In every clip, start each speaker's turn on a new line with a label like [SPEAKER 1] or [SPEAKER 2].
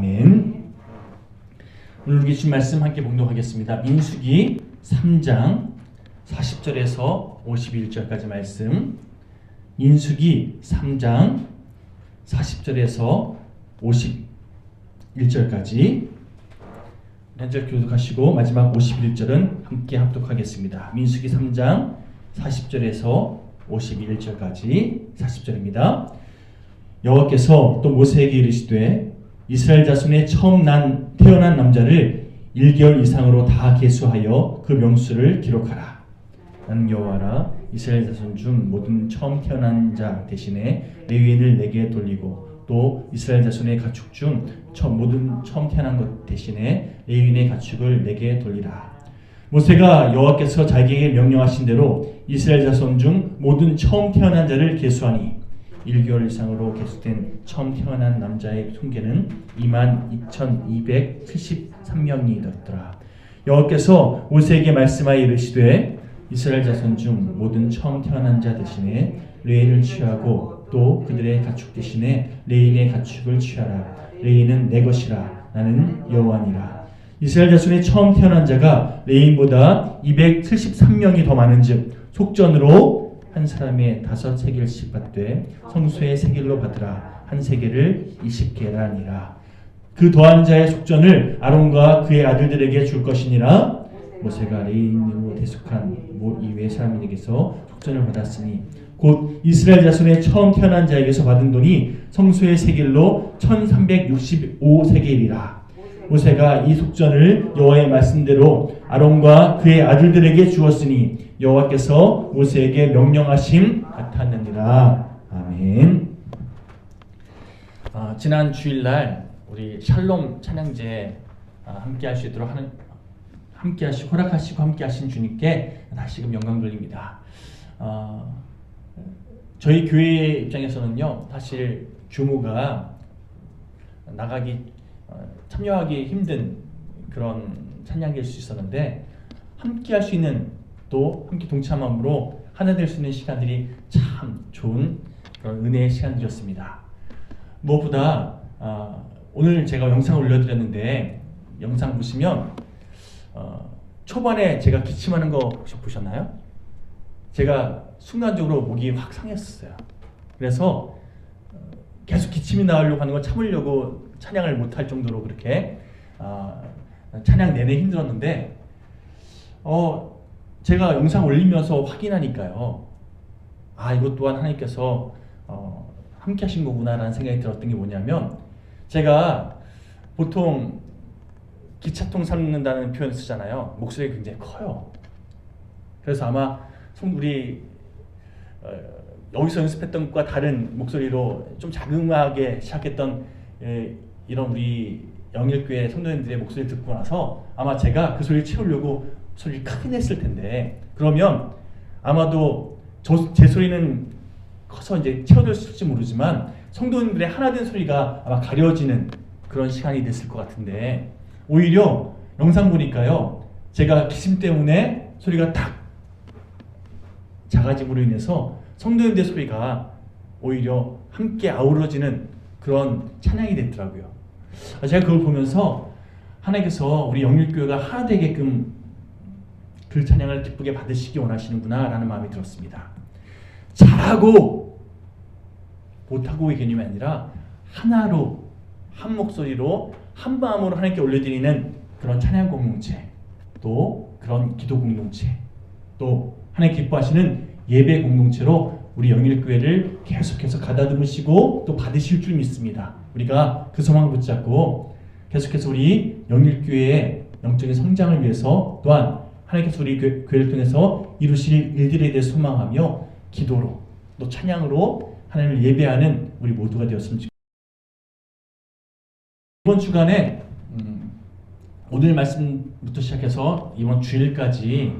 [SPEAKER 1] 아멘. 오늘 우리 주신 말씀 함께 봉독하겠습니다. 민수기 3장 40절에서 51절까지 말씀. 민수기 3장 40절에서 51절까지 한 절 교독하시고 마지막 51절은 함께 합독하겠습니다. 민수기 3장 40절에서 51절까지 40절입니다. 여호와께서 또 모세에게 이르시되 이스라엘 자손의 처음 태어난 남자를 1개월 이상으로 다 계수하여 그 명수를 기록하라. 나는 여호와라. 이스라엘 자손 중 모든 처음 태어난 자 대신에 레위인을 내게 돌리고 또 이스라엘 자손의 가축 중 모든 처음 태어난 것 대신에 레위인의 가축을 내게 돌리라. 모세가 여호와께서 자기에게 명령하신 대로 이스라엘 자손 중 모든 처음 태어난 자를 계수하니 1개월 이상으로 계수된 처음 태어난 남자의 통계는 22,273명이 되었더라. 여호와께서 모세에게 말씀하여 이르시되 이스라엘 자손 중 모든 처음 태어난 자 대신에 레위인을 취하고 또 그들의 가축 대신에 레위인의 가축을 취하라. 레위인은 내 것이라. 나는 여호와니라. 이스라엘 자손의 처음 태어난 자가 레위인보다 273명이 더 많은즉 속전으로 한 사람의 5세겔씩 받되 성소의 세겔로 받으라. 한 세겔을 20계라니라. 그 더한 자의 속전을 아론과 그의 아들들에게 줄 것이니라. 모세가 레위인으로 대속한 이 외 사람에게서 속전을 받았으니 곧 이스라엘 자손의 처음 태어난 자에게서 받은 돈이 성소의 세겔로 1365세겔이라. 모세가 이 속전을 여호와의 말씀대로 아론과 그의 아들들에게 주었으니 여호와께서 모세에게 명령하심 같았느니라. 아멘. 지난 주일날 우리 샬롬 찬양제 함께 할 수 있도록 허락하시고 함께 하신 주님께 다시금 영광 돌립니다. 저희 교회 입장에서는요, 사실 규모가 참여하기 힘든 그런 찬양일 수 있었는데 함께 할 수 있는 또 함께 동참함으로 하나 될 수 있는 시간들이 참 좋은 그런 은혜의 시간들이었습니다. 무엇보다 오늘 제가 영상을 올려드렸는데 영상 보시면 초반에 제가 기침하는 거 혹시 보셨나요? 제가 순간적으로 목이 확 상했었어요. 그래서 계속 기침이 나오려고 하는 건 참으려고 찬양을 못할 정도로 그렇게 찬양 내내 힘들었는데 제가 영상 올리면서 확인하니까요. 이것 또한 하나님께서 함께 하신 거구나라는 생각이 들었던 게 뭐냐면 제가 보통 기차통 삼는다는 표현을 쓰잖아요. 목소리가 굉장히 커요. 그래서 아마 우리 여기서 연습했던 것과 다른 목소리로 좀 자그마하게 시작했던 이런 우리 영일교회 성도님들의 목소리를 듣고 나서 아마 제가 그 소리를 채우려고 소리를 크게 냈을 텐데 그러면 아마도 제 소리는 커서 이제 채워졌을지 모르지만 성도님들의 하나된 소리가 아마 가려지는 그런 시간이 됐을 것 같은데 오히려 영상 보니까요 제가 기침 때문에 소리가 탁 작아짐으로 인해서 성도님들의 소리가 오히려 함께 아우러지는 그런 찬양이 됐더라고요. 제가 그걸 보면서 하나님께서 우리 영일교회가 하나 되게끔 그 찬양을 기쁘게 받으시기 원하시는구나 라는 마음이 들었습니다. 잘하고 못하고의 개념이 아니라 하나로 한 목소리로 한 마음으로 하나님께 올려드리는 그런 찬양 공동체 또 그런 기도 공동체 또 하나님 기뻐하시는 예배 공동체로 우리 영일교회를 계속해서 가다듬으시고 또 받으실 줄 믿습니다. 우리가 그 소망을 붙잡고 계속해서 우리 영일교회의 영적인 성장을 위해서 또한 하나님께서 우리 교회를 통해서 이루실 일들에 대해 소망하며 기도로 또 찬양으로 하나님을 예배하는 우리 모두가 되었으면 좋겠습니다. 이번 주간에 오늘 말씀부터 시작해서 이번 주일까지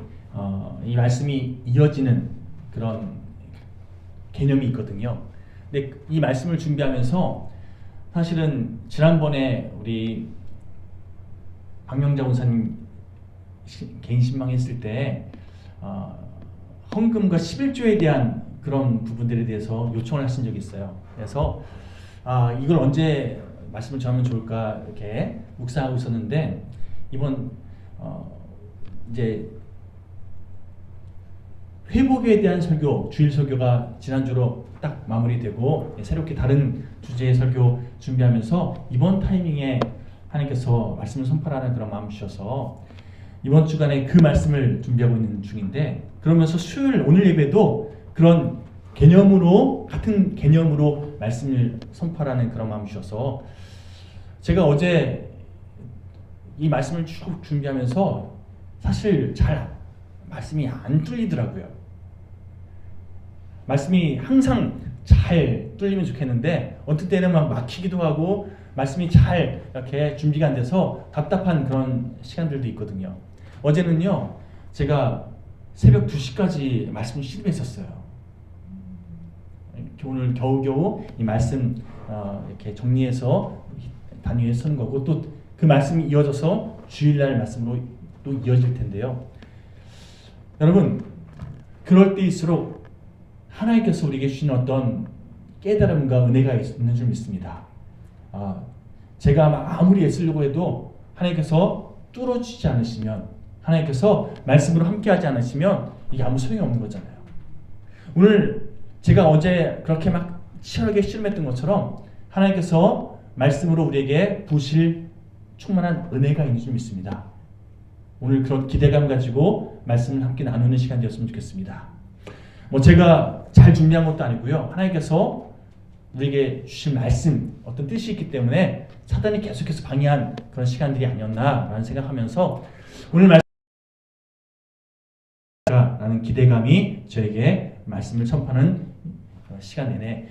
[SPEAKER 1] 이 말씀이 이어지는 그런 개념이 있거든요. 근데 이 말씀을 준비하면서 사실은 지난번에 우리 박명자 원사님 개인 신방했을 때 헌금과 11조에 대한 그런 부분들에 대해서 요청을 하신 적이 있어요. 그래서 이걸 언제 말씀을 전하면 좋을까 이렇게 묵상하고 있었는데 이번 이제 회복에 대한 설교, 주일 설교가 지난주로 딱 마무리되고 새롭게 다른 주제의 설교 준비하면서 이번 타이밍에 하나님께서 말씀을 선포하는 그런 마음 주셔서 이번 주간에 그 말씀을 준비하고 있는 중인데, 그러면서 수요일 오늘 예배도 그런 개념으로, 같은 개념으로 말씀을 선포하는 그런 마음 주셔서 제가 어제 이 말씀을 쭉 준비하면서 사실 잘 말씀이 안 뚫리더라고요. 말씀이 항상 잘 뚫리면 좋겠는데 어떤 때는 막 막히기도 하고 말씀이 잘 이렇게 준비가 안 돼서 답답한 그런 시간들도 있거든요. 어제는요, 제가 새벽 2시까지 말씀을 씨름했었어요. 오늘 겨우겨우 이 말씀 이렇게 정리해서 단위에 쓰는 거고, 또 그 말씀이 이어져서 주일날 말씀으로 또 이어질 텐데요. 여러분, 그럴 때일수록 하나님께서 우리에게 주신 어떤 깨달음과 은혜가 있는 줄 믿습니다. 제가 아무리 애쓰려고 해도 하나님께서 뚫어주지 않으시면, 하나님께서 말씀으로 함께하지 않으시면 이게 아무 소용이 없는 거잖아요. 오늘 제가 어제 그렇게 막 치열하게 씨름했던 것처럼 하나님께서 말씀으로 우리에게 부으실 충만한 은혜가 있는 줄 믿습니다. 오늘 그런 기대감 가지고 말씀을 함께 나누는 시간 되었으면 좋겠습니다. 제가 잘 준비한 것도 아니고요. 하나님께서 우리에게 주신 말씀, 어떤 뜻이 있기 때문에 사단이 계속해서 방해한 그런 시간들이 아니었나라는 생각하면서 오늘 라는 기대감이 저에게 말씀을 선포하는 시간 내내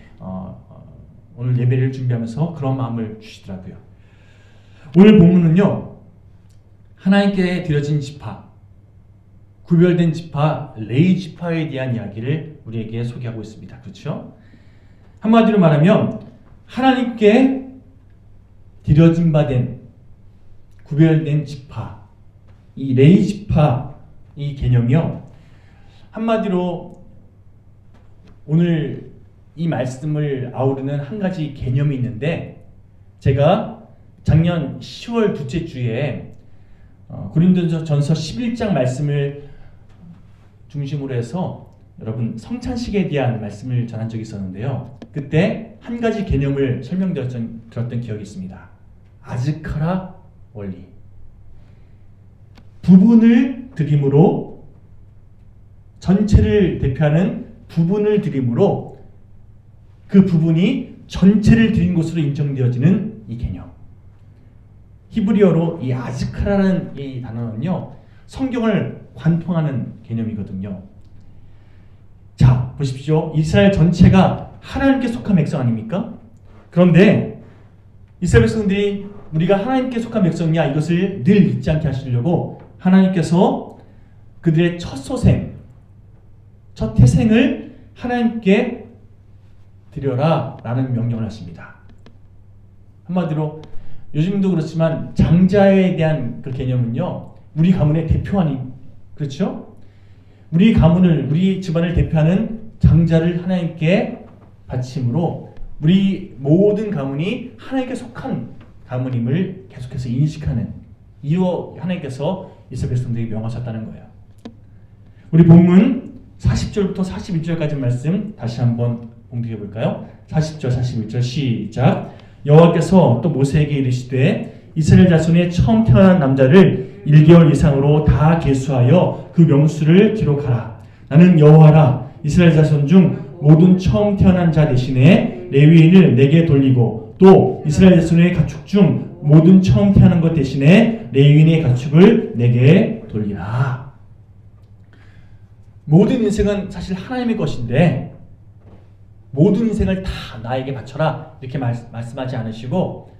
[SPEAKER 1] 오늘 예배를 준비하면서 그런 마음을 주시더라고요. 오늘 본문은요, 하나님께 드려진 지파, 구별된 지파, 레위 지파에 대한 이야기를 우리에게 소개하고 있습니다. 그렇죠? 한마디로 말하면 하나님께 드려진 바 된 구별된 지파, 이 레위 지파 이 개념이요, 한마디로 오늘 이 말씀을 아우르는 한 가지 개념이 있는데, 제가 작년 10월 둘째 주에 고린도전서 11장 말씀을 중심으로 해서 여러분 성찬식에 대한 말씀을 전한 적이 있었는데요. 그때 한 가지 개념을 설명드렸던 기억이 있습니다. 아즈카라 원리. 부분을 드림으로, 전체를 대표하는 부분을 드림으로 그 부분이 전체를 드린 것으로 인정되어지는 이 개념. 히브리어로 이 아즈카라는 이 단어는요, 성경을 관통하는 개념이거든요. 자, 보십시오. 이스라엘 전체가 하나님께 속한 백성 아닙니까? 그런데 이스라엘 백성들이 우리가 하나님께 속한 백성이야, 이것을 늘 잊지 않게 하시려고 하나님께서 그들의 첫 소생, 첫 태생을 하나님께 드려라 라는 명령을 하십니다. 한마디로 요즘도 그렇지만 장자에 대한 그 개념은요, 우리 가문의 대표 그렇죠? 우리 가문을, 우리 집안을 대표하는 장자를 하나님께 바침으로 우리 모든 가문이 하나님께 속한 가문임을 계속해서 인식하는, 이로 하나님께서 이스라엘 백성들에게 명하셨다는 거예요. 우리 본문 40절부터 41절까지 말씀 다시 한번 봉독해 볼까요? 40절, 41절 시작. 여호와께서 또 모세에게 이르시되 이스라엘 자손의 처음 태어난 남자를 1개월 이상으로 다 계수하여 그 명수를 기록하라. 나는 여호와라. 이스라엘 자손 중 모든 처음 태어난 자 대신에 레위인을 내게 돌리고, 또 이스라엘 자손의 가축 중 모든 처음 태어난 것 대신에 레위인의 가축을 내게 돌리라. 모든 인생은 사실 하나님의 것인데 모든 인생을 다 나에게 바쳐라 이렇게 말씀하지 않으시고,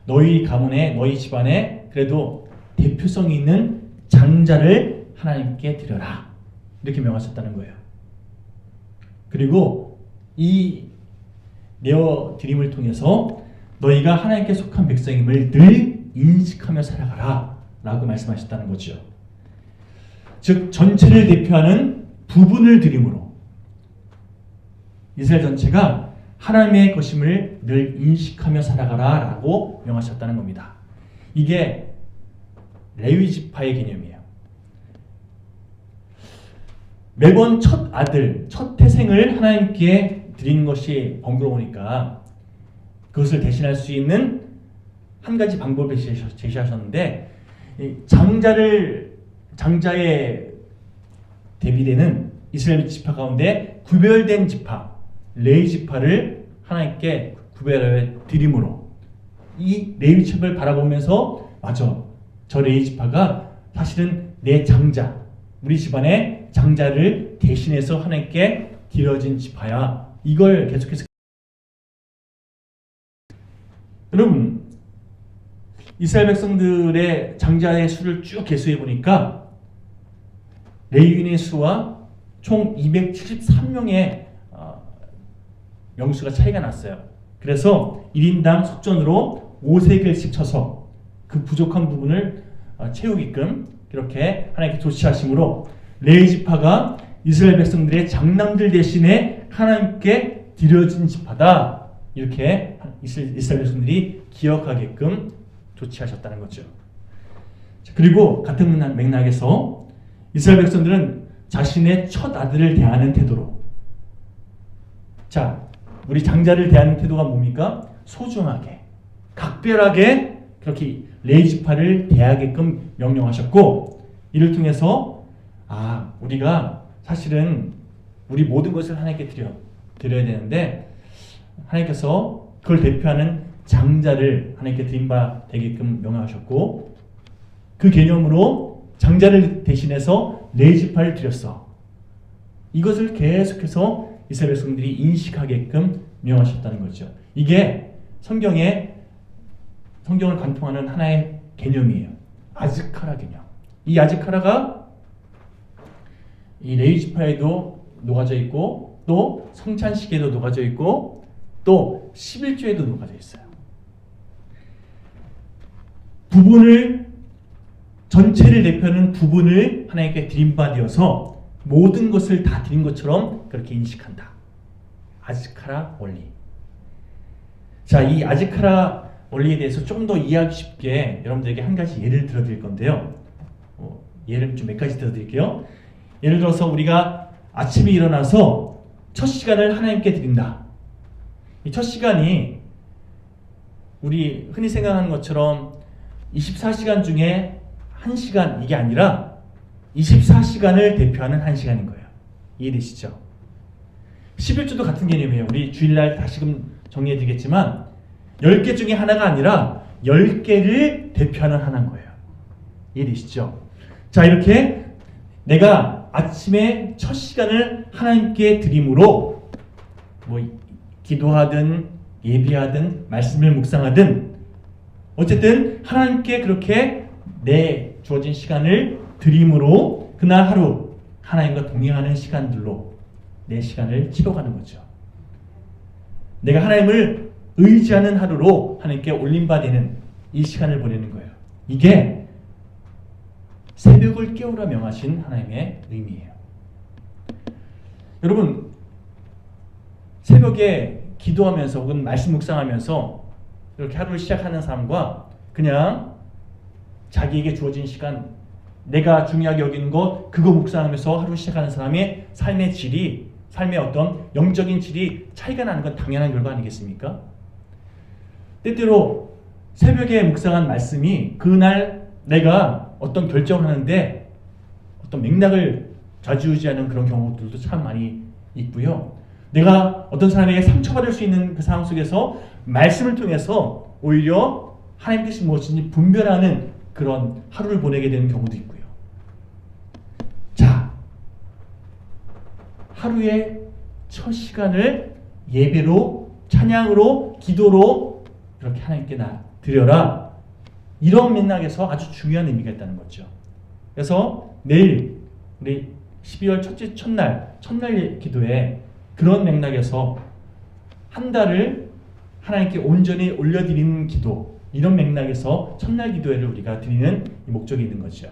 [SPEAKER 1] 너희 가문에, 너희 집안에 그래도 대표성이 있는 장자를 하나님께 드려라 이렇게 명하셨다는 거예요. 그리고 이 내어 드림을 통해서 너희가 하나님께 속한 백성임을 늘 인식하며 살아가라 라고 말씀하셨다는 거죠. 즉 전체를 대표하는 부분을 드림으로 이스라엘 전체가 하나님의 것임을 늘 인식하며 살아가라 라고 명하셨다는 겁니다. 이게 레위 지파의 개념이에요. 매번 첫 아들, 첫 태생을 하나님께 드리는 것이 번거로우니까 그것을 대신할 수 있는 한 가지 방법을 제시하셨는데, 장자의 대비되는 이스라엘 지파 가운데 구별된 지파, 레위 지파를 하나님께 구별하여 드림으로, 이 레위 지파를 바라보면서 맞아, 저 레위 지파가 사실은 내 장자, 우리 집안의 장자를 대신해서 하나님께 드려진 지파야. 이걸 계속해서, 여러분, 이스라엘 백성들의 장자의 수를 쭉 계수해 보니까 레위인의 수와 총 273명의 명수가 차이가 났어요. 그래서 1인당 속전으로 5세겔씩 쳐서 그 부족한 부분을 채우게끔 이렇게 하나님께 조치하심으로 레위 지파가 이스라엘 백성들의 장남들 대신에 하나님께 드려진 지파다. 이렇게 이스라엘 백성들이 기억하게끔 조치하셨다는 거죠. 그리고 같은 맥락에서 이스라엘 백성들은 자신의 첫 아들을 대하는 태도로, 자, 우리 장자를 대하는 태도가 뭡니까? 소중하게, 각별하게 그렇게 레위 지파를 대하게끔 명령하셨고, 이를 통해서 우리가 사실은 우리 모든 것을 하나님께 드려야 되는데, 하나님께서 그걸 대표하는 장자를 하나님께 드린 바 되게끔 명하셨고, 그 개념으로 장자를 대신해서 레위 지파를 드렸어. 이것을 계속해서 이스라엘 백성들이 인식하게끔 명하셨다는 거죠. 이게 성경을 관통하는 하나의 개념이에요. 아즈카라 개념. 이 아즈카라가 이 레위 지파에도 녹아져 있고, 또 성찬식에도 녹아져 있고, 또 11조에도 녹아져 있어요. 전체를 대표하는 부분을 하나님께 드린 바 되어서 모든 것을 다 드린 것처럼 그렇게 인식한다. 아즈카라 원리. 자, 이 아즈카라 원리에 대해서 좀 더 이해하기 쉽게 여러분들에게 한 가지 예를 들어드릴 건데요. 예를 좀 몇 가지 들어드릴게요. 예를 들어서 우리가 아침에 일어나서 첫 시간을 하나님께 드린다. 이 첫 시간이 우리 흔히 생각하는 것처럼 24시간 중에 1시간, 이게 아니라 24시간을 대표하는 1시간인 거예요. 이해되시죠? 11조도 같은 개념이에요. 우리 주일날 다시금 정리해드리겠지만 10개 중에 하나가 아니라 10개를 대표하는 하나인 거예요. 이해되시죠? 자, 이렇게 내가 아침에 첫 시간을 하나님께 드림으로 기도하든 예비하든 말씀을 묵상하든 어쨌든 하나님께 그렇게 내 주어진 시간을 드림으로 그날 하루 하나님과 동행하는 시간들로 내 시간을 채워가는 거죠. 내가 하나님을 의지하는 하루로 하나님께 올린 바 되는 이 시간을 보내는 거예요. 이게 새벽을 깨우라 명하신 하나님의 의미예요. 여러분, 새벽에 기도하면서 혹은 말씀 묵상하면서 이렇게 하루를 시작하는 사람과 그냥 자기에게 주어진 시간, 내가 중요하게 여기는 것, 그거 묵상하면서 하루 시작하는 사람의 삶의 질이, 삶의 어떤 영적인 질이 차이가 나는 건 당연한 결과 아니겠습니까? 때때로 새벽에 묵상한 말씀이 그날 내가 어떤 결정을 하는데 어떤 맥락을 좌지우지하는 그런 경우들도 참 많이 있고요. 내가 어떤 사람에게 상처받을 수 있는 그 상황 속에서 말씀을 통해서 오히려 하나님 뜻이 무엇인지 분별하는 그런 하루를 보내게 되는 경우도 있고요. 자, 하루의 첫 시간을 예배로, 찬양으로, 기도로 이렇게 하나님께 드려라. 이런 맥락에서 아주 중요한 의미가 있다는 거죠. 그래서 내일 우리 12월 첫째 첫날 기도에 그런 맥락에서 한 달을 하나님께 온전히 올려드리는 기도, 이런 맥락에서 첫날 기도회를 우리가 드리는 이 목적이 있는 거죠.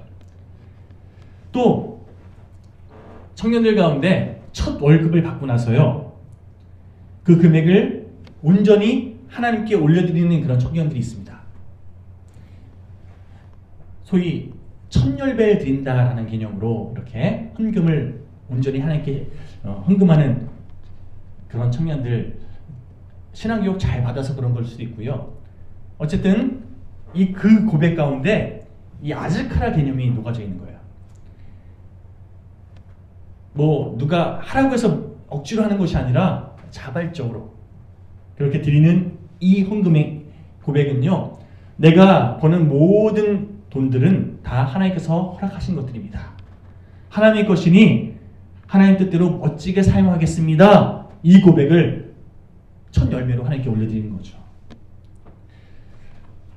[SPEAKER 1] 또 청년들 가운데 첫 월급을 받고 나서요, 그 금액을 온전히 하나님께 올려드리는 그런 청년들이 있습니다. 소위 천열배를 드린다라는 개념으로 이렇게 헌금을 온전히 하나님께 헌금하는 그런 청년들, 신앙교육 잘 받아서 그런 걸 수도 있고요. 어쨌든 그 고백 가운데 이 아즈카라 개념이 녹아져 있는 거예요. 뭐 누가 하라고 해서 억지로 하는 것이 아니라 자발적으로 그렇게 드리는 이 헌금의 고백은요, 내가 버는 모든 돈들은 다 하나님께서 허락하신 것들입니다. 하나님의 것이니 하나님 뜻대로 멋지게 사용하겠습니다. 이 고백을 첫 열매로 하나님께 올려드리는 거죠.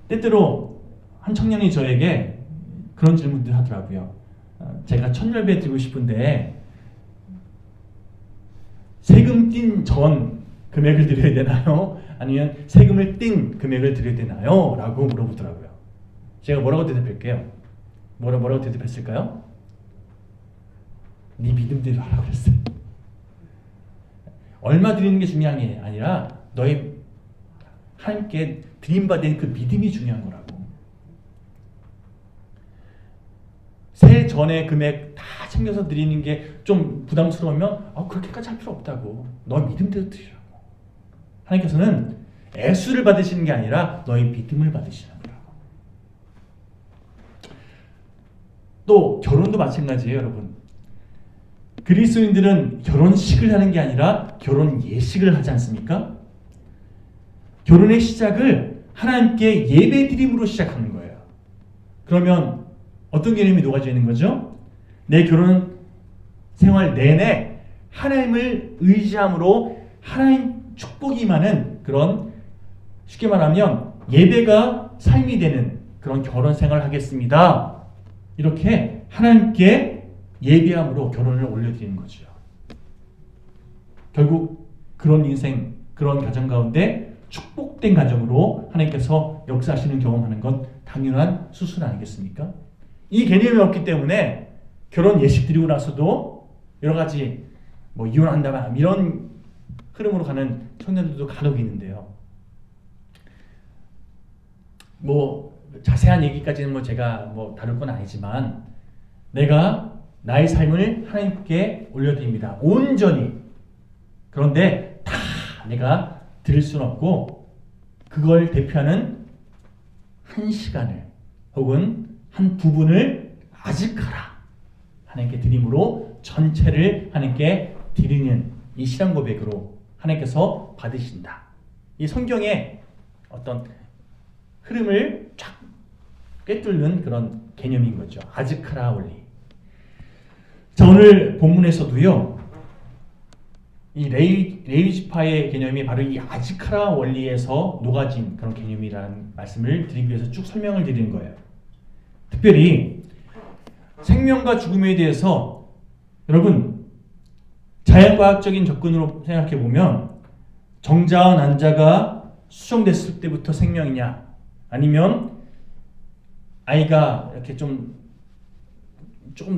[SPEAKER 1] 때때로 한 청년이 저에게 그런 질문들 하더라고요. 제가 첫 열매 드리고 싶은데 세금 뗀 전 금액을 드려야 되나요? 아니면 세금을 뗀 금액을 드려야 되나요? 라고 물어보더라고요. 제가 뭐라고 대답할게요? 뭐라고 대답했을까요? 네 믿음대로 하라고 그랬어요. 얼마 드리는 게 중요한 게 아니라 너의 하나님께 드림받은 그 믿음이 중요한 거라고. 새 전에 금액 다 챙겨서 드리는 게 좀 부담스러우면 그렇게까지 할 필요 없다고. 너의 믿음대로 드리라고. 하나님께서는 애수를 받으시는 게 아니라 너의 믿음을 받으시는 거라고. 또 결혼도 마찬가지예요, 여러분. 그리스도인들은 결혼식을 하는 게 아니라 결혼 예식을 하지 않습니까? 결혼의 시작을 하나님께 예배드림으로 시작하는 거예요. 그러면 어떤 개념이 녹아져 있는 거죠? 내 결혼 생활 내내 하나님을 의지함으로 하나님 축복이 임하는 그런, 쉽게 말하면 예배가 삶이 되는 그런 결혼 생활을 하겠습니다. 이렇게 하나님께 예배함으로 결혼을 올려드리는 거죠. 결국 그런 인생, 그런 가정 가운데 축복된 가정으로 하나님께서 역사하시는 경험하는 건 당연한 수순 아니겠습니까? 이 개념이 없기 때문에 결혼 예식 드리고 나서도 여러 가지 뭐 이혼한다 이런 흐름으로 가는 청년들도 간혹 있는데요. 뭐 자세한 얘기까지는 뭐 제가 뭐 다룰 건 아니지만 내가 나의 삶을 하나님께 올려드립니다. 온전히. 그런데 다 내가 드릴 수는 없고 그걸 대표하는 한 시간을 혹은 한 부분을 아즈카라 하나님께 드림으로 전체를 하나님께 드리는 이 신앙 고백으로 하나님께서 받으신다. 이 성경의 어떤 흐름을 쫙 꿰뚫는 그런 개념인 거죠. 아즈카라 원리. 자, 오늘 본문에서도요, 이 레위지파의 개념이 바로 이 아즈카라 원리에서 녹아진 그런 개념이라는 말씀을 드리기 위해서 쭉 설명을 드리는 거예요. 특별히 생명과 죽음에 대해서 여러분 자연과학적인 접근으로 생각해 보면 정자와 난자가 수정됐을 때부터 생명이냐, 아니면 아이가 이렇게 조금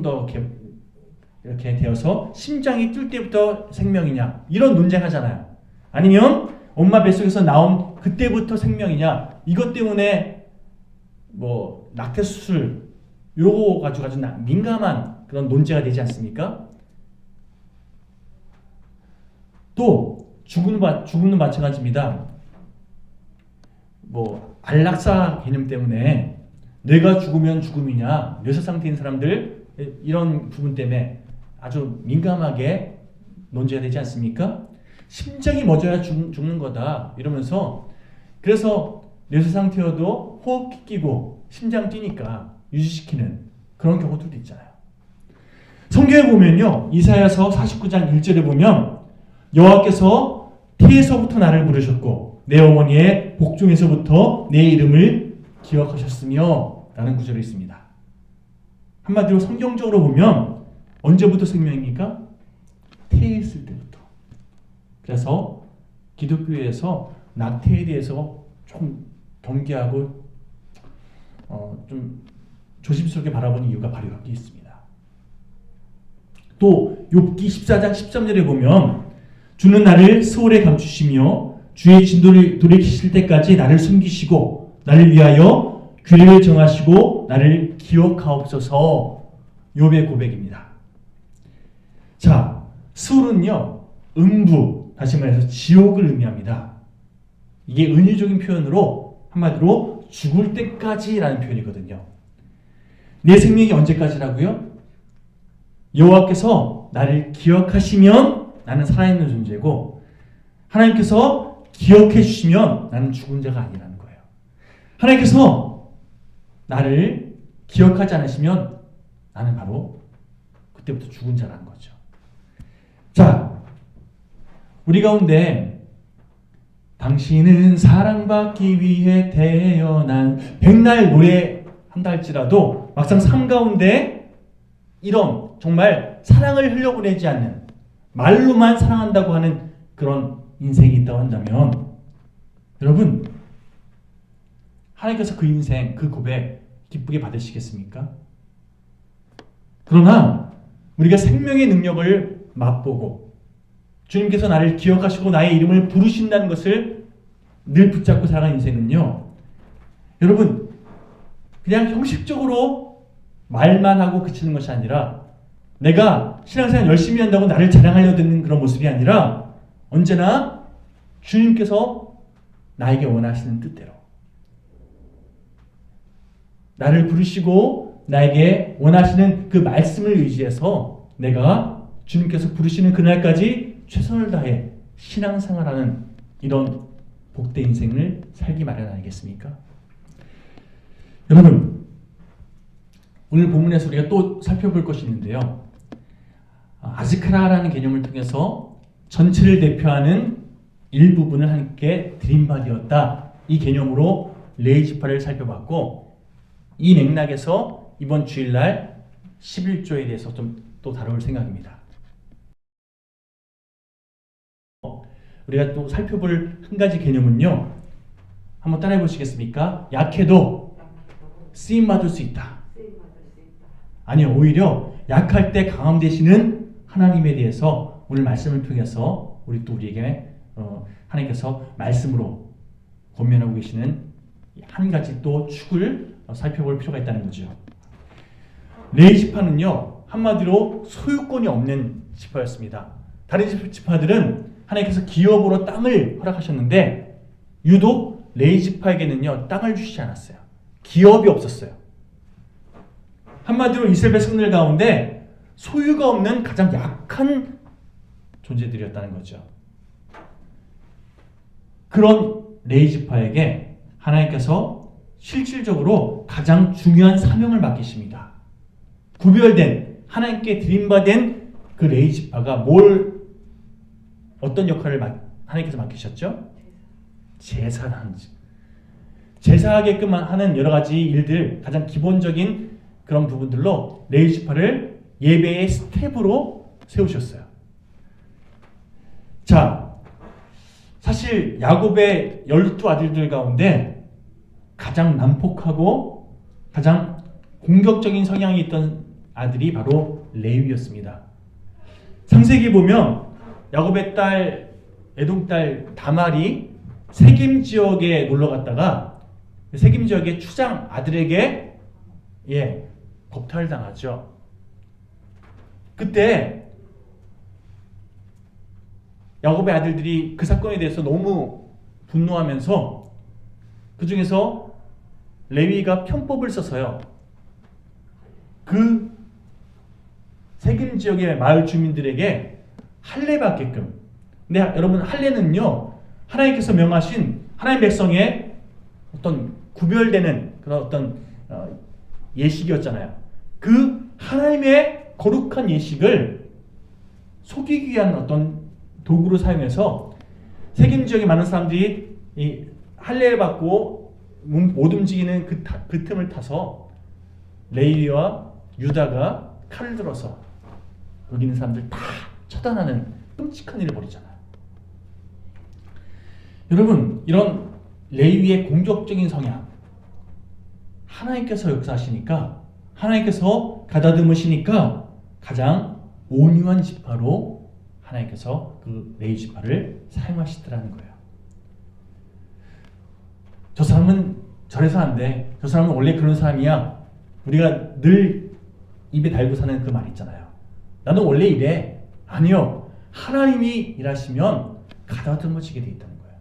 [SPEAKER 1] 더 이렇게 되어서 심장이 뛸 때부터 생명이냐, 이런 논쟁하잖아요. 아니면 엄마 뱃속에서 나온 그때부터 생명이냐, 이것 때문에 뭐 낙태 수술 요거 가지고 아주 민감한 그런 논제가 되지 않습니까? 또 죽음도 마찬가지입니다. 뭐 안락사 개념 때문에 뇌가 죽으면 죽음이냐, 뇌사 상태인 사람들 이런 부분 때문에 아주 민감하게 논제가 되지 않습니까? 심장이 멎어야 죽는 거다 이러면서, 그래서 뇌사 상태여도 호흡기 끼고 심장 뛰니까 유지시키는 그런 경우들도 있잖아요. 성경에 보면요, 이사야서 49장 1절에 보면 여호와께서 태에서부터 나를 부르셨고 내 어머니의 복중에서부터 내 이름을 기억하셨으며 라는 구절이 있습니다. 한마디로 성경적으로 보면 언제부터 생명입니까? 태에 있을 때부터. 그래서 기독교에서 낙태에 대해서 좀 경계하고 좀 조심스럽게 바라보는 이유가 바로 여기 있습니다. 또 욥기 14장 13절에 보면 주는 나를 스올에 감추시며 주의 진도를 돌이키실 때까지 나를 숨기시고 나를 위하여 규례를 정하시고 나를 기억하옵소서. 욥의 고백입니다. 자, 수울은요 음부, 다시 말해서 지옥을 의미합니다. 이게 은유적인 표현으로 한마디로 죽을 때까지라는 표현이거든요. 내 생명이 언제까지라고요? 여호와께서 나를 기억하시면 나는 살아있는 존재고, 하나님께서 기억해 주시면 나는 죽은 자가 아니라는 거예요. 하나님께서 나를 기억하지 않으시면 나는 바로 그때부터 죽은 자라는 거죠. 자, 우리 가운데 당신은 사랑받기 위해 태어난 백날 노래한다 할지라도 막상 삶 가운데 이런 정말 사랑을 흘려보내지 않는, 말로만 사랑한다고 하는 그런 인생이 있다고 한다면, 여러분 하나님께서 그 인생, 그 고백 기쁘게 받으시겠습니까? 그러나 우리가 생명의 능력을 맛보고 주님께서 나를 기억하시고 나의 이름을 부르신다는 것을 늘 붙잡고 살아가는 인생은요, 여러분 그냥 형식적으로 말만 하고 그치는 것이 아니라, 내가 신앙생활 열심히 한다고 나를 자랑하려 드는 그런 모습이 아니라 언제나 주님께서 나에게 원하시는 뜻대로 나를 부르시고 나에게 원하시는 그 말씀을 의지해서 내가 주님께서 부르시는 그날까지 최선을 다해 신앙생활하는 이런 복된 인생을 살기 마련 아니겠습니까? 여러분, 오늘 본문에서 우리가 또 살펴볼 것이 있는데요, 아즈카라라는 개념을 통해서 전체를 대표하는 일부분을 함께 드림바디였다, 이 개념으로 레위 지파를 살펴봤고, 이 맥락에서 이번 주일날 11조에 대해서 좀 또 다룰 생각입니다. 우리가 또 살펴볼 한 가지 개념은요, 한번 따라해 보시겠습니까? 약해도 쓰임받을 수 있다. 아니요, 오히려 약할 때 강함 되시는 하나님에 대해서 오늘 말씀을 통해서 우리에게 하나님께서 말씀으로 권면하고 계시는 한 가지 또 축을 살펴볼 필요가 있다는 거죠. 레위 지파는요, 한마디로 소유권이 없는 지파였습니다. 다른 지파들은 하나님께서 기업으로 땅을 허락하셨는데 유독 레위 지파에게는요 땅을 주시지 않았어요. 기업이 없었어요. 한마디로 이스라엘 백성들 가운데 소유가 없는 가장 약한 존재들이었다는 거죠. 그런 레위 지파에게 하나님께서 실질적으로 가장 중요한 사명을 맡기십니다. 구별된, 하나님께 드림받은 그 레위 지파가 어떤 역할을 하나님께서 맡기셨죠? 제사라는, 제사하게끔 하는 여러 가지 일들, 가장 기본적인 그런 부분들로 레위 지파를 예배의 스텝으로 세우셨어요. 자, 사실 야곱의 12아들들 가운데 가장 난폭하고 가장 공격적인 성향이 있던 아들이 바로 레위였습니다. 창세기 보면 야곱의 딸, 에돔 딸 다말이 세겜 지역에 놀러 갔다가 세겜 지역의 추장 아들에게 겁탈 당하죠. 그때 야곱의 아들들이 그 사건에 대해서 너무 분노하면서 그 중에서 레위가 편법을 써서요, 그 세겜 지역의 마을 주민들에게 할례 받게끔. 근데 여러분, 할례는요 하나님께서 명하신 하나님 백성의 어떤 구별되는 그런 어떤 예식이었잖아요. 그 하나님의 거룩한 예식을 속이기 위한 어떤 도구로 사용해서 세겜 지역의 많은 사람들이 이 할례를 받고 못 움직이는 그 틈을 타서 레위와 유다가 칼을 들어서 여기 있는 사람들 다 처단하는 끔찍한 일을 벌이잖아요. 여러분, 이런 레위의 공격적인 성향, 하나님께서 역사하시니까, 하나님께서 가다듬으시니까 가장 온유한 지파로 하나님께서 그 레위 지파를 사용하시더라는 거예요. 저 사람은 저래서 안 돼. 저 사람은 원래 그런 사람이야. 우리가 늘 입에 달고 사는 그 말 있잖아요. 나는 원래 이래. 아니요. 하나님이 일하시면 가다듬어지게 돼 있다는 거예요.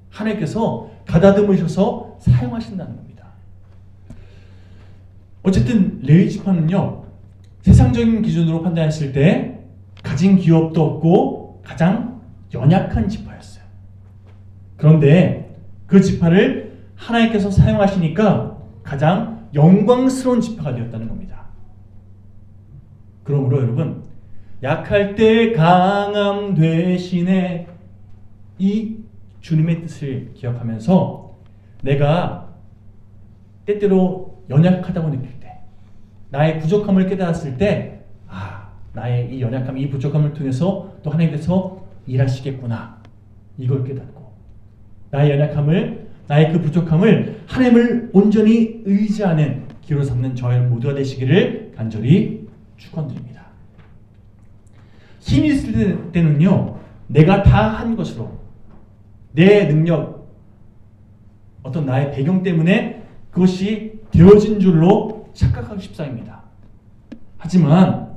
[SPEAKER 1] 하나님께서 가다듬으셔서 사용하신다는 겁니다. 어쨌든 레위 지파는요, 세상적인 기준으로 판단했을 때 가진 기업도 없고 가장 연약한 지파였어요. 그런데 그 지파를 하나님께서 사용하시니까 가장 영광스러운 지파가 되었다는 겁니다. 그러므로 여러분, 약할 때 강함 되시네, 이 주님의 뜻을 기억하면서 내가 때때로 연약하다고 느낄 때, 나의 부족함을 깨달았을 때, 나의 이 연약함, 이 부족함을 통해서 또 하나님께서 일하시겠구나, 이걸 깨닫고 나의 연약함을, 나의 그 부족함을 하나님을 온전히 의지하는 기로 삼는 저희 모두가 되시기를 간절히 축원드립니다. 힘이 있을 때는요, 내가 다 한 것으로, 내 능력, 어떤 나의 배경 때문에 그것이 되어진 줄로 착각하기 십상입니다. 하지만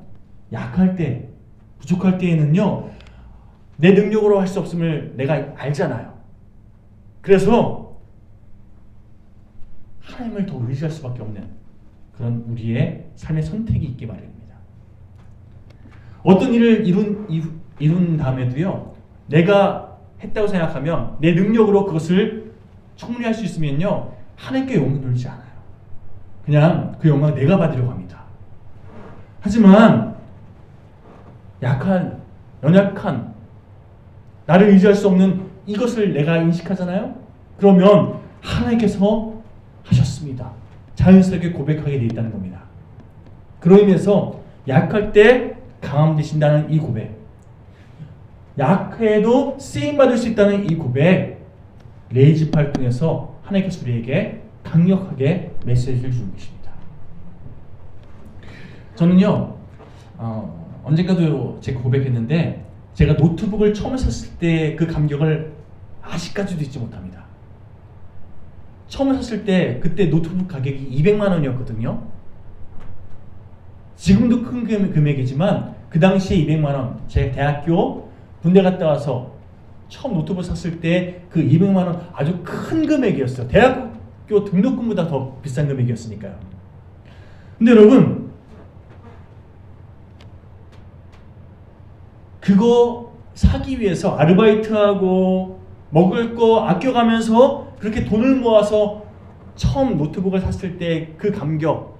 [SPEAKER 1] 약할 때, 부족할 때에는요, 내 능력으로 할 수 없음을 내가 알잖아요. 그래서 하나님을 더 의지할 수밖에 없는 그런 우리의 삶의 선택이 있기 마련입니다. 어떤 일을 이룬 다음에도요, 내가 했다고 생각하면 내 능력으로 그것을 충분히 할 수 있으면요, 하나님께 영광 돌리지 않아요. 그냥 그 영광을 내가 받으려고 합니다. 하지만 약한, 연약한, 나를 의지할 수 없는 이것을 내가 인식하잖아요. 그러면 하나님께서 하셨습니다, 자연스럽게 고백하게 되어 있다는 겁니다. 그로 인해서 약할 때 강함 되신다는 이 고백, 약해도 쓰임받을 수 있다는 이 고백, 레위 지파를 통해서 하나님께서 우리에게 강력하게 메시지를 주고 계십니다. 저는요, 언젠가도 제가 고백했는데, 제가 노트북을 처음 샀을 때 그 감격을 아직까지도 잊지 못합니다. 처음 샀을 때 그때 노트북 가격이 200만 원이었거든요. 지금도 큰 금액이지만 그 당시에 200만 원, 제가 대학교 군대 갔다 와서 처음 노트북 샀을 때 그 200만 원 아주 큰 금액이었어요. 대학교 등록금보다 더 비싼 금액이었으니까요. 근데 여러분, 그거 사기 위해서 아르바이트하고 먹을 거 아껴가면서 그렇게 돈을 모아서 처음 노트북을 샀을 때 그 감격,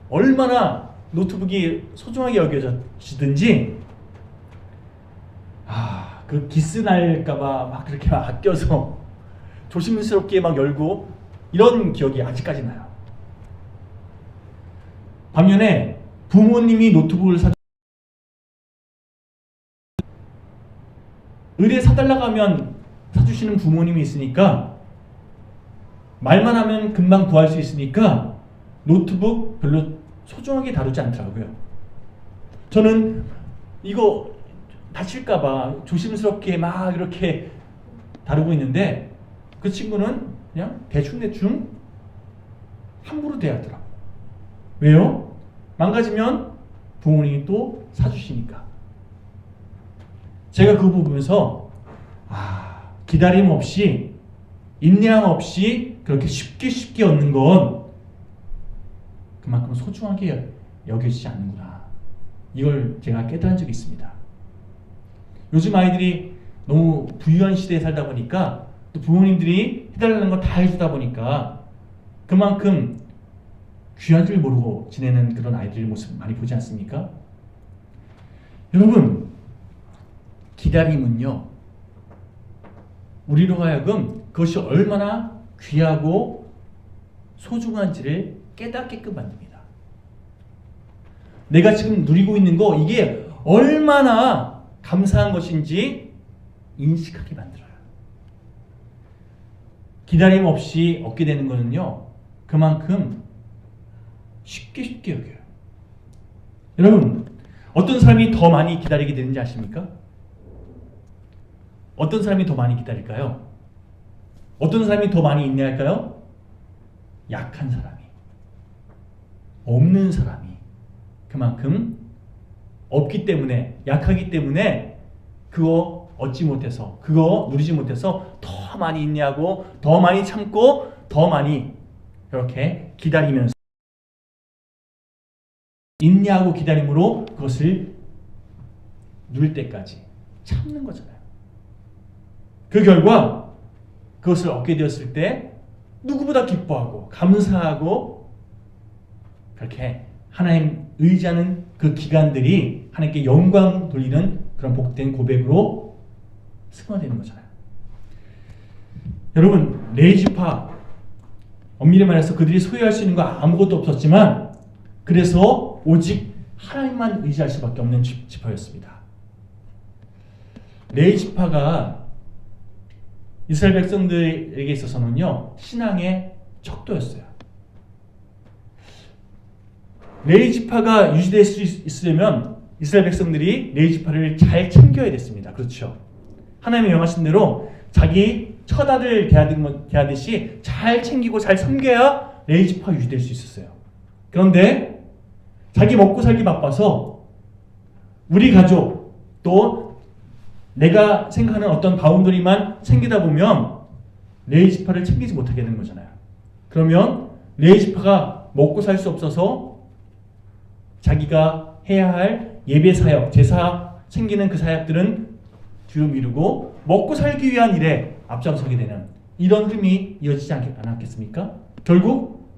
[SPEAKER 1] 얼마나 노트북이 소중하게 여겨지든지, 그 기스 날까봐 막 그렇게 막 아껴서 조심스럽게 막 열고 이런 기억이 아직까지 나요. 반면에 부모님이 노트북을 의뢰 사달라고 하면 사주시는 부모님이 있으니까, 말만 하면 금방 구할 수 있으니까 노트북 별로 소중하게 다루지 않더라고요. 저는 이거 다칠까봐 조심스럽게 막 이렇게 다루고 있는데, 그 친구는 그냥 대충 함부로 대하더라고요. 왜요? 망가지면 부모님이 또 사주시니까. 제가 그거 보면서 기다림 없이, 인내함 없이 그렇게 쉽게 얻는 건 그만큼 소중하게 여겨지지 않는구나, 이걸 제가 깨달은 적이 있습니다. 요즘 아이들이 너무 부유한 시대에 살다 보니까, 또 부모님들이 해달라는 걸 다 해주다 보니까 그만큼 귀한 줄 모르고 지내는 그런 아이들의 모습 많이 보지 않습니까? 여러분, 기다림은요, 우리로 하여금 그것이 얼마나 귀하고 소중한지를 깨닫게끔 만듭니다. 내가 지금 누리고 있는 거, 이게 얼마나 감사한 것인지 인식하게 만들어요. 기다림 없이 얻게 되는 거는요, 그만큼 쉽게 여겨요. 여러분, 어떤 사람이 더 많이 기다리게 되는지 아십니까? 어떤 사람이 더 많이 기다릴까요? 어떤 사람이 더 많이 인내할까요? 약한 사람이, 없는 사람이. 그만큼 없기 때문에, 약하기 때문에 그거 얻지 못해서, 그거 누리지 못해서 더 많이 인내하고 더 많이 참고 더 많이 이렇게 기다리면서, 인내하고 기다림으로 그것을 누릴 때까지 참는 거잖아요. 그 결과 그것을 얻게 되었을 때 누구보다 기뻐하고 감사하고 그렇게 하나님 의지하는 그 기간들이 하나님께 영광 돌리는 그런 복된 고백으로 승화되는 거잖아요. 여러분, 레위지파, 엄밀히 말해서 그들이 소유할 수 있는 거 아무것도 없었지만 그래서 오직 하나님만 의지할 수밖에 없는 지파였습니다. 레위지파가 이스라엘 백성들에게 있어서는요, 신앙의 척도였어요. 레위지파가 유지될 수 있으려면 이스라엘 백성들이 레위지파를 잘 챙겨야 됐습니다. 그렇죠? 하나님이 명하신 대로 자기 처자들 대하듯이 잘 챙기고 잘 섬겨야 레위지파가 유지될 수 있었어요. 그런데 자기 먹고 살기 바빠서 우리 가족 또 내가 생각하는 어떤 바운더리만 챙기다 보면 레위지파를 챙기지 못하게 되는 거잖아요. 그러면 레위지파가 먹고 살 수 없어서 자기가 해야 할 예배 사역, 제사 챙기는 그 사역들은 뒤로 미루고 먹고 살기 위한 일에 앞장서게 되는 이런 흐름이 이어지지 않았겠습니까? 결국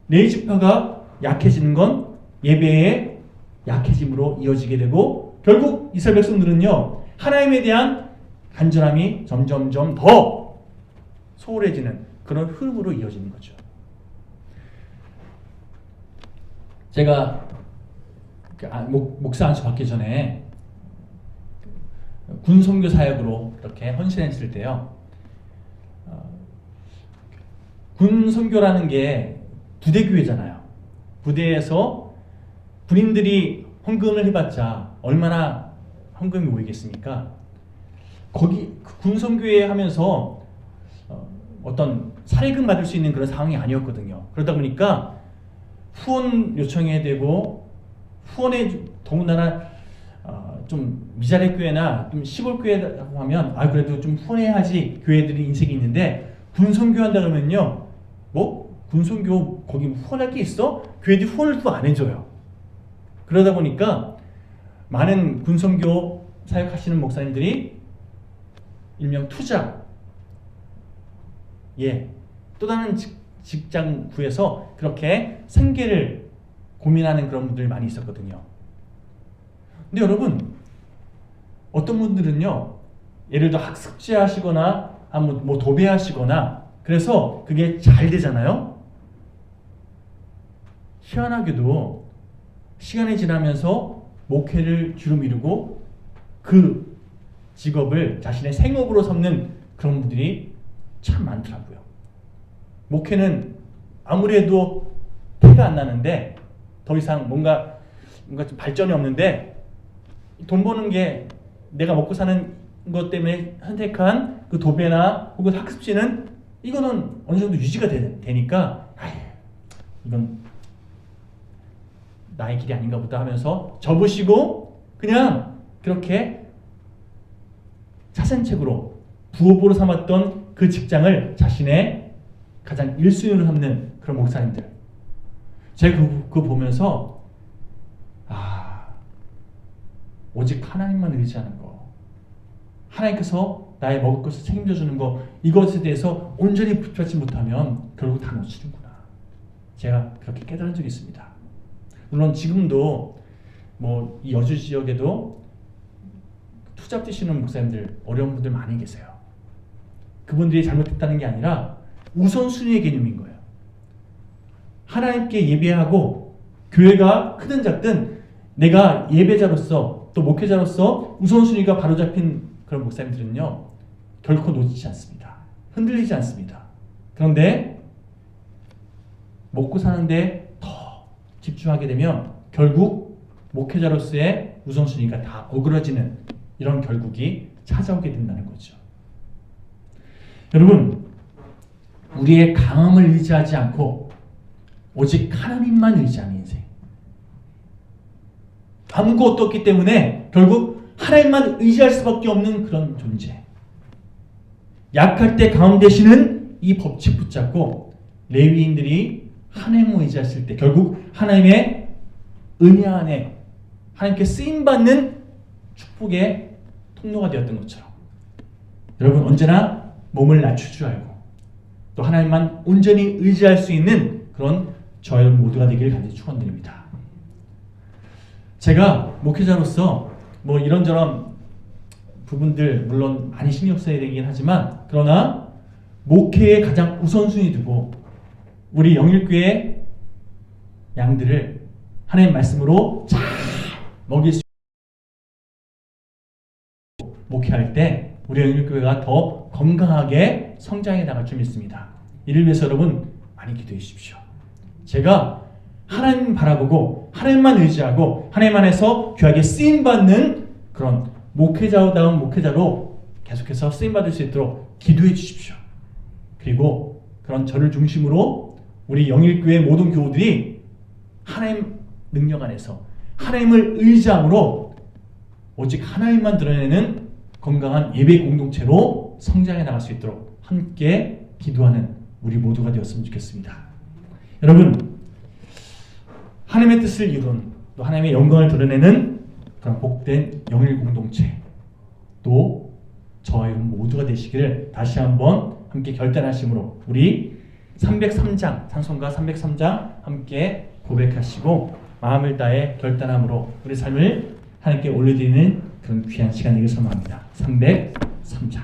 [SPEAKER 1] 레위지파가 약해지는 건 예배의 약해짐으로 이어지게 되고, 결국 이스라엘 백성들은요, 하나님에 대한 간절함이 점점점 더 소홀해지는 그런 흐름으로 이어지는 거죠. 제가 목사 안수 받기 전에 군 선교 사역으로 이렇게 헌신했을 때요, 군 선교라는 게 부대교회잖아요. 부대에서 군인들이 헌금을 해봤자 얼마나 헌금이 모이겠습니까? 거기 군 선교회 하면서 어떤 사례금 받을 수 있는 그런 상황이 아니었거든요. 그러다 보니까 후원 요청해야 되고, 후원에 더군다나 좀 미자립 교회나 좀 시골 교회라고 하면 그래도 좀 후원해야지 교회들이 인색이 있는데, 군 선교한다 그러면요, 뭐 군 선교 거기 후원할 게 있어? 교회들이 후원을 또 안 해줘요. 그러다 보니까 많은 군 선교 사역하시는 목사님들이 일명 투자, 또 다른 직장 구해서 그렇게 생계를 고민하는 그런 분들이 많이 있었거든요. 근데 여러분, 어떤 분들은요, 예를 들어 학습지 하시거나 뭐 도배하시거나 그래서 그게 잘 되잖아요. 희한하게도 시간이 지나면서 목회를 뒤로 미루고 그 직업을 자신의 생업으로 삼는 그런 분들이 참 많더라고요. 목회는 아무래도 태가 안 나는데, 더 이상 뭔가 좀 발전이 없는데, 돈 버는 게 내가 먹고 사는 것 때문에 선택한 그 도배나 혹은 학습지는 이거는 어느 정도 유지가 되니까 이건 나의 길이 아닌가 보다 하면서 접으시고 그냥 그렇게 차선책으로 부업으로 삼았던 그 직장을 자신의 가장 1순위로 삼는 그런 목사님들, 제가 그거 보면서 오직 하나님만 의지하는 거, 하나님께서 나의 먹을 것을 책임져 주는 거, 이것에 대해서 온전히 붙잡지 못하면 결국 다 놓치는구나, 제가 그렇게 깨달은 적이 있습니다. 물론 지금도 뭐 이 여주 지역에도 투잡 뛰시는 목사님들, 어려운 분들 많이 계세요. 그분들이 잘못했다는 게 아니라 우선순위의 개념인 거예요. 하나님께 예배하고 교회가 크든 작든 내가 예배자로서 또 목회자로서 우선순위가 바로잡힌 그런 목사님들은요, 결코 놓치지 않습니다. 흔들리지 않습니다. 그런데 먹고 사는데 더 집중하게 되면 결국 목회자로서의 우선순위가 다 어그러지는 이런 결국이 찾아오게 된다는 거죠. 여러분, 우리의 강함을 의지하지 않고 오직 하나님만 의지하는 인생. 아무것도 없기 때문에 결국 하나님만 의지할 수밖에 없는 그런 존재. 약할 때 강함 되시는 이 법칙 붙잡고 레위인들이 하나님을 의지했을 때 결국 하나님의 은혜 안에 하나님께 쓰임받는 축복의 통로가 되었던 것처럼 여러분 언제나 몸을 낮출 줄 알고 또 하나님만 온전히 의지할 수 있는 그런 저와 여러분 모두가 되기를 간절히 축원드립니다. 제가 목회자로서 뭐 이런저런 부분들 물론 많이 신경 써야 되긴 하지만 그러나 목회에 가장 우선순위 두고 우리 영일교회 양들을 하나님 말씀으로 잘 먹일 수 목회할 때 우리 영일교회가 더 건강하게 성장해 나갈 줄 믿습니다. 이를 위해서 여러분 많이 기도해 주십시오. 제가 하나님 바라보고 하나님만 의지하고 하나님 안에서 귀하게 쓰임받는 그런 목회자다운 목회자로 계속해서 쓰임받을 수 있도록 기도해 주십시오. 그리고 그런 저를 중심으로 우리 영일교회 모든 교우들이 하나님 능력 안에서 하나님을 의지함으로 오직 하나님만 드러내는 건강한 예배 공동체로 성장해 나갈 수 있도록 함께 기도하는 우리 모두가 되었으면 좋겠습니다. 여러분 하나님의 뜻을 이룬 또 하나님의 영광을 드러내는 그런 복된 영일 공동체 또 저와 여러분 모두가 되시기를 다시 한번 함께 결단하심으로 우리 303장 찬송가 303장 함께 고백하시고 마음을 다해 결단함으로 우리 삶을 하나님께 올려드리는 그런 귀한 시간 되길 소망합니다. 303장